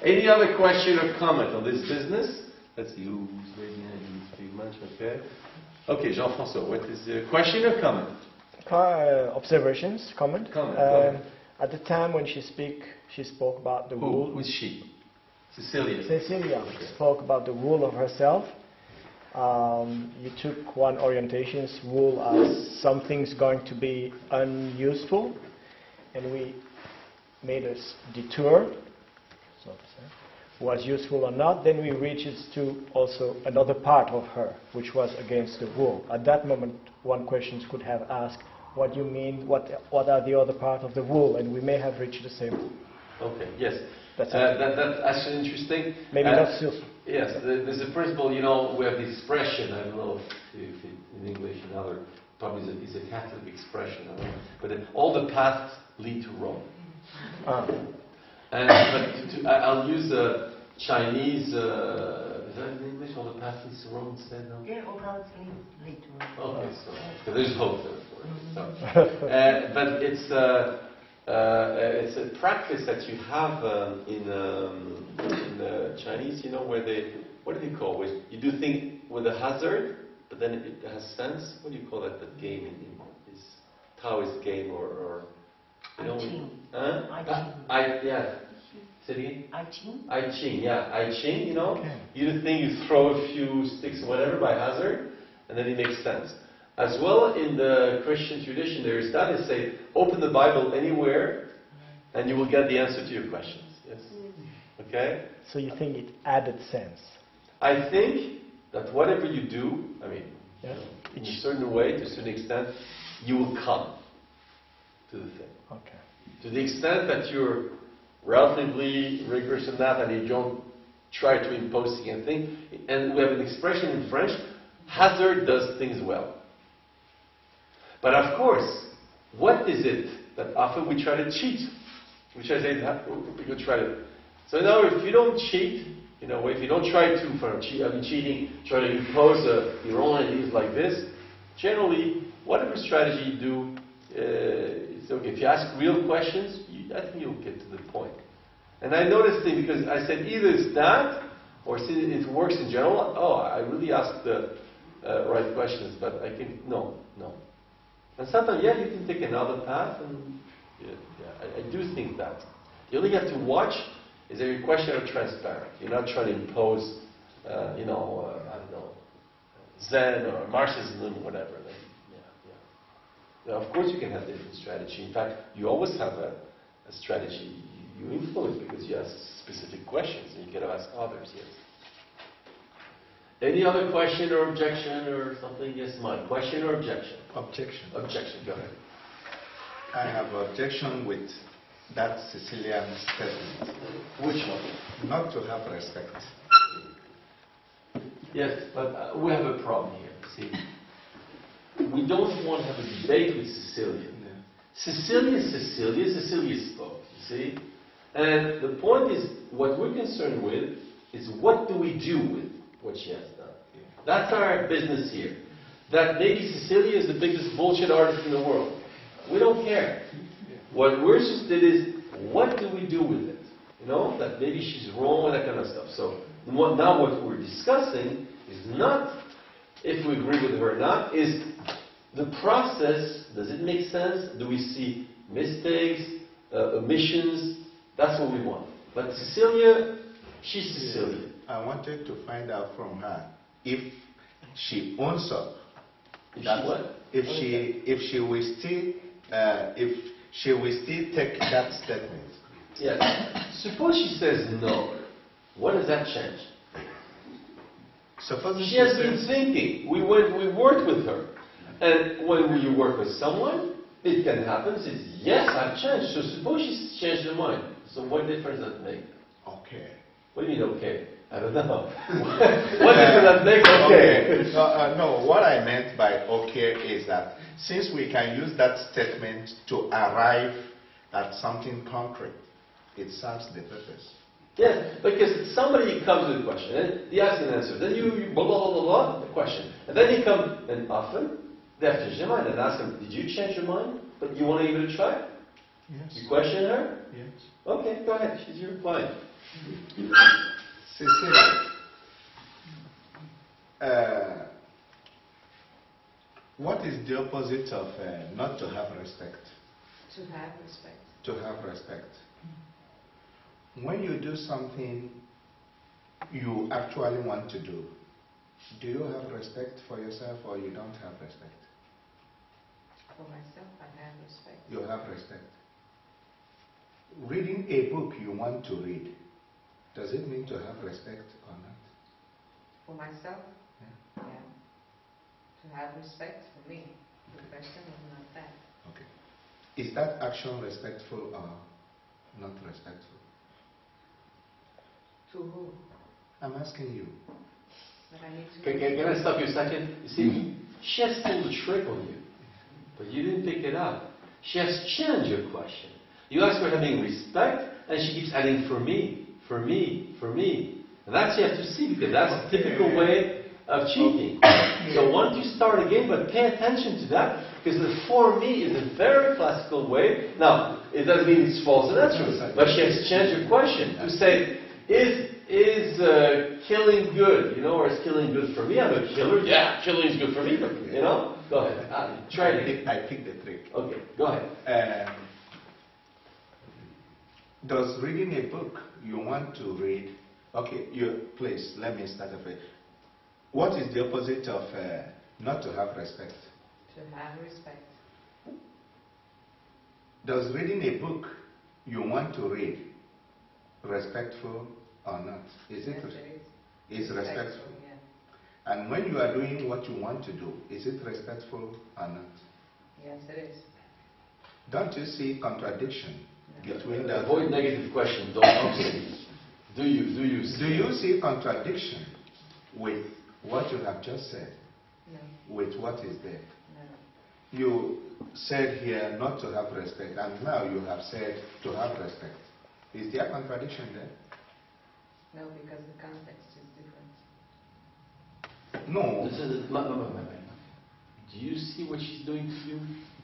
Any other question or comment on this business? Let's see who's raising their hand. Speak much, okay. Okay, Jean-François, what is the question or comment? Observations, comment. Comment. At the time when she spoke about the wool. Who's she? Cecilia. Cecilia spoke about the wool of herself. You took one orientation's wool as something's going to be unuseful, and we made a detour, so to say, was useful or not. Then we reached to also another part of her, which was against the wool. At that moment, one question could have asked, what do you mean, what are the other part of the wool? And we may have reached the same. Okay, yes. That's actually interesting. Maybe not so. Yes, there's a principle, you know, we have the expression, I don't know if in English and other, probably is a Catholic expression, I don't know, but all the paths lead to Rome. I'll use Chinese, is that in English, all the paths lead to Rome instead? No? Yeah, all paths lead to Rome. Okay, so there's hope there for it. So, but it's a practice that you have in Chinese, you know, where what do you call it? You do things with a hazard, but then it has sense. What do you call that game in this Taoist game or you know? Yeah. Say it again? I Ching, yeah. I Ching, you know? Okay. You do things, you throw a few sticks or whatever by hazard, and then it makes sense. As well, in the Christian tradition, there is that, they say, open the Bible anywhere, and you will get the answer to your questions. Yes? Okay? So you think it added sense? I think that whatever you do, I mean, in a certain way, to a certain extent, you will come to the thing. Okay. To the extent that you're relatively rigorous in that, and you don't try to impose anything. And we have an expression in French, hazard does things well. But of course, what is it that often we try to cheat? We try to say that people try to. So now, if you don't cheat, you know, if you don't try to, cheating, try to impose your own ideas like this, generally, whatever strategy you do, it's okay. If you ask real questions, I think you'll get to the point. And I noticed it because I said either it's that, or it works in general. Oh, I really asked the right questions, but I think no. And sometimes, you can take another path, and I do think that. The only thing you have to watch is that your questions are transparent. You're not trying to impose, I don't know, Zen or Marxism, whatever. Now, of course, you can have different strategy. In fact, you always have a strategy you influence because you ask specific questions, and you can ask others. Yes. Any other question or objection or something? Yes, Mike. Question or objection? Objection. Objection. Go ahead. I have objection with that Sicilian statement. Which one? Not to have respect. Yes, but we have a problem here. See, we don't want to have a debate with Cecilia. Yeah. Cecilia spoke. You see, and the point is, what we're concerned with is what do we do with what she has done. Yeah. That's our business here. That maybe Cecilia is the biggest bullshit artist in the world. We don't care. Yeah. What we're interested in is, what do we do with it? You know, that maybe she's wrong and that kind of stuff. So now what we're discussing is not if we agree with her or not, is the process, does it make sense? Do we see mistakes, omissions? That's what we want. But Cecilia, she's Cecilia. I wanted to find out from her if she owns up. If she will still take that statement. Yes. Suppose she says no. What does that change? Suppose she has been thinking. We worked with her. And when you work with someone, it can happen. Says, yes, I've changed. So suppose she's changed her mind. So what difference does that make? Okay. What do you mean, okay? I don't know. What difference does that make? Okay. No, what I meant by okay is that since we can use that statement to arrive at something concrete, it serves the purpose. Yeah, because somebody comes with a question, and they ask an answer. Then you blah, blah, blah, blah, the question. And then he comes, and often, they have to change their mind and ask him, did you change your mind? But you want to give it a try? Yes. You question her? Yes. Okay, go ahead. She's your client. Cecilia, what is the opposite of not to have respect? To have respect. To have respect. When you do something you actually want to do you have respect for yourself or you don't have respect? For myself, I have respect. You have respect. Reading a book you want to read, does it mean to have respect or not? For myself? Yeah. Yeah. To have respect for me. The question is not that. Okay. Is that action respectful or not respectful? To who? I'm asking you. But I need to. Can I stop you a second? You see, she has pulled a trick on you, but you didn't pick it up. She has changed your question. You ask for having respect, and she keeps adding for me, for me, for me. And that's you have to see, because that's a typical way of cheating. So once you start again, but pay attention to that, because the for me is a very classical way. Now, it doesn't mean it's false and that's true, but she has changed her question to say, is killing good, or is killing good for me? I'm a killer. Yeah, killing is good for me, but, Go ahead. Try it. I picked the trick. Okay, go ahead. Does reading a book you want to read, okay, please, let me start off. What is the opposite of not to have respect? To have respect. Does reading a book you want to read respectful or not? Is it? Yes, it is respectful? Yeah. And when you are doing what you want to do, is it respectful or not? Yes, it is. Don't you see contradiction between that? Avoid negative questions. Don't answer. Do you see contradiction with what you have just said? No. With what is there? No. You said here not to have respect, and now you have said to have respect. Is there a contradiction there? No, because the context is different. No. Do you see what she's doing to you?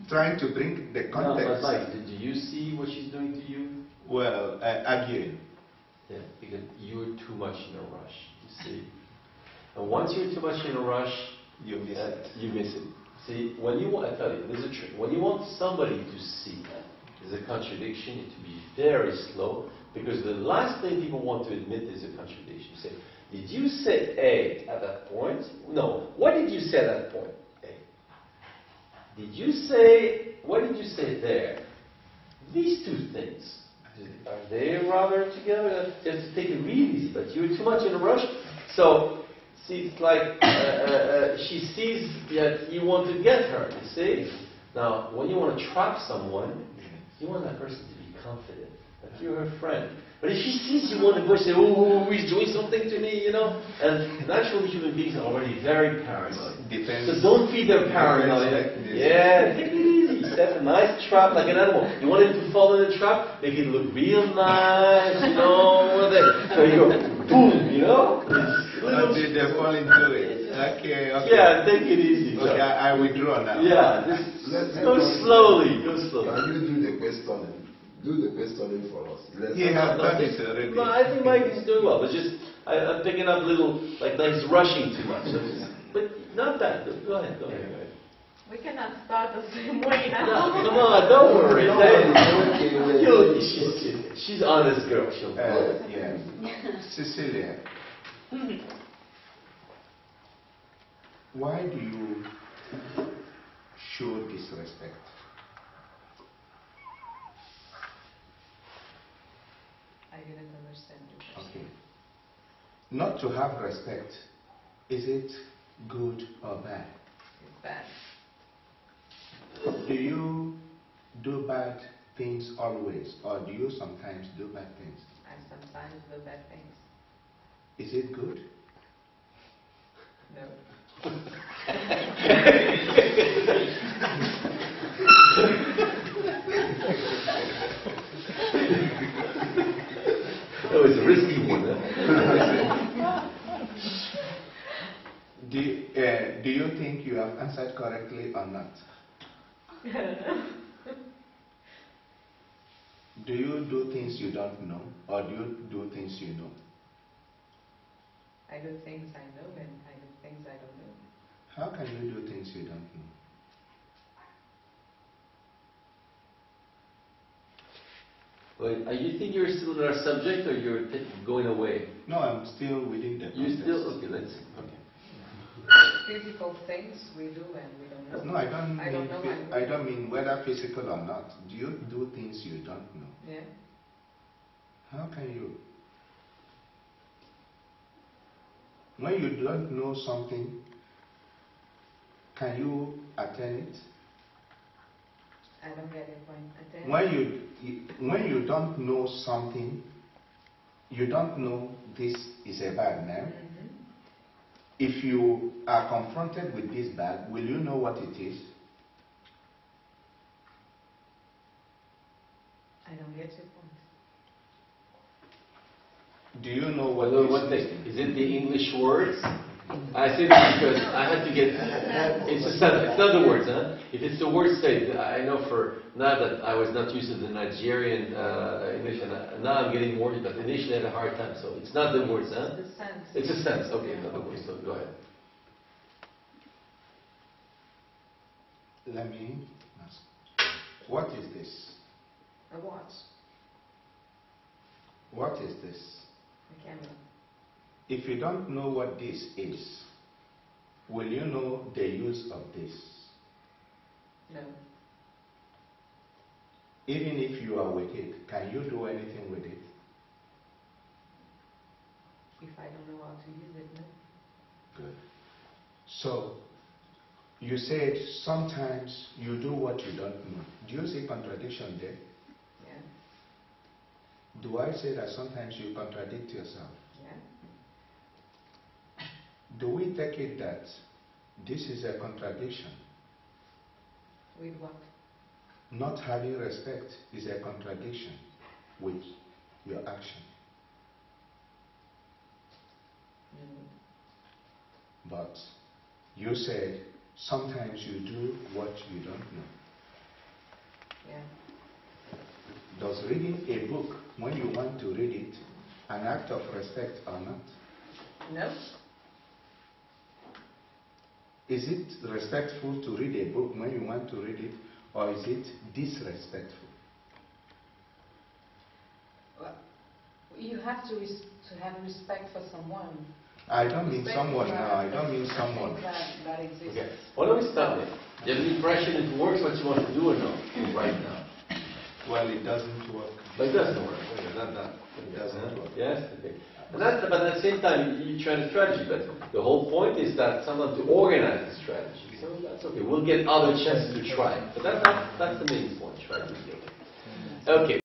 Trying to bring the context. No, do you see what she's doing to you? Well, again. Yeah, because you're too much in a rush, you see. And once you're too much in a rush, you miss it. You miss it. See, when you want, I tell you, there's a trick. When you want somebody to see there's a contradiction, you have to be very slow, because the last thing people want to admit is a contradiction. You say, did you say A at that point? No. What did you say at that point? A. Did you say, what did you say there? These two things, are they rather together? You have to take it really easy, but you're too much in a rush. So, see, it's like she sees that you want to get her, you see? Now, when you want to trap someone, you want that person to be confident that you're her friend. But if she sees you want to go say, oh, he's doing something to me, and naturally human beings are already very paranoid. Depends. So don't feed their paranoia. Yeah, take it easy. Set a nice trap like an animal. You want him to fall in the trap? Make it look real nice, So you go, boom, Did they fall into it? Okay. Yeah, take it easy. Okay, I withdraw now. Yeah, just go slowly. Can you do the questioning? Do the questioning for us. He has done it already. No, I think Mike is doing well. But I'm picking up little, like he's rushing too much. But not bad. Go ahead. We cannot start the same way now. No, come on, don't worry. She's honest girl. She'll do it. Yeah. Cecilia, why do you show disrespect? I didn't understand your question. Okay. Not to have respect, is it good or bad? It's bad. Do you do bad things always, or do you sometimes do bad things? I sometimes do bad things. Is it good? No. That was a risky one. Do you think you have answered correctly or not? I don't know. Do you do things you don't know, or do you do things you know? I do things I know and I do things I don't know. How can you do things you don't know? Well, you think you're still in our subject, or you're going away? No, I'm still within the You context. still? Okay, let's see. Okay. Physical things we do and we don't know. No, I don't mean, I don't know. I don't mean whether physical or not. Do you do things you don't know? Yeah. How can you? When you don't know something, can you attain it? I don't get your point. When you don't know something, you don't know this is a bag now. Mm-hmm. If you are confronted with this bag, will you know what it is? I don't get your point. Do you know what Well, this one is? thing. Is it the English words? I say this because I had to get. It's not the words, huh? If it's the words, say. I know for now that I was not used to the Nigerian English, and now I'm getting more. But initially, I had a hard time. So it's not the words, huh? The sense. It's a sense. Okay, not the words. So go ahead. Let me ask. What is this? A watch. What is this? A camera. If you don't know what this is, will you know the use of this? No. Even if you are with it, can you do anything with it? If I don't know how to use it, no. Good. So, you said sometimes you do what you don't know. Do you see contradiction there? Yeah. Do I say that sometimes you contradict yourself? Yeah. Do we take it that this is a contradiction? With what? Not having respect is a contradiction with your action. No. But you said sometimes you do what you don't know. Yeah. Does reading a book when you want to read it an act of respect or not? No. Is it respectful to read a book when you want to read it, or is it disrespectful? Well, you have to have respect for someone. I don't mean Respect someone for now, I don't mean someone. that exists. Okay. Why don't we stop there? Do you have any pressure if it works what you want to do or no? Right now. Well, it doesn't work. But it doesn't work. Okay, It doesn't work. Yes? Okay. And that's, but at the same time, you try the strategy. But the whole point is that someone to organize the strategy. So that's okay. We'll get other chances to try. But that's the main point, right? Okay.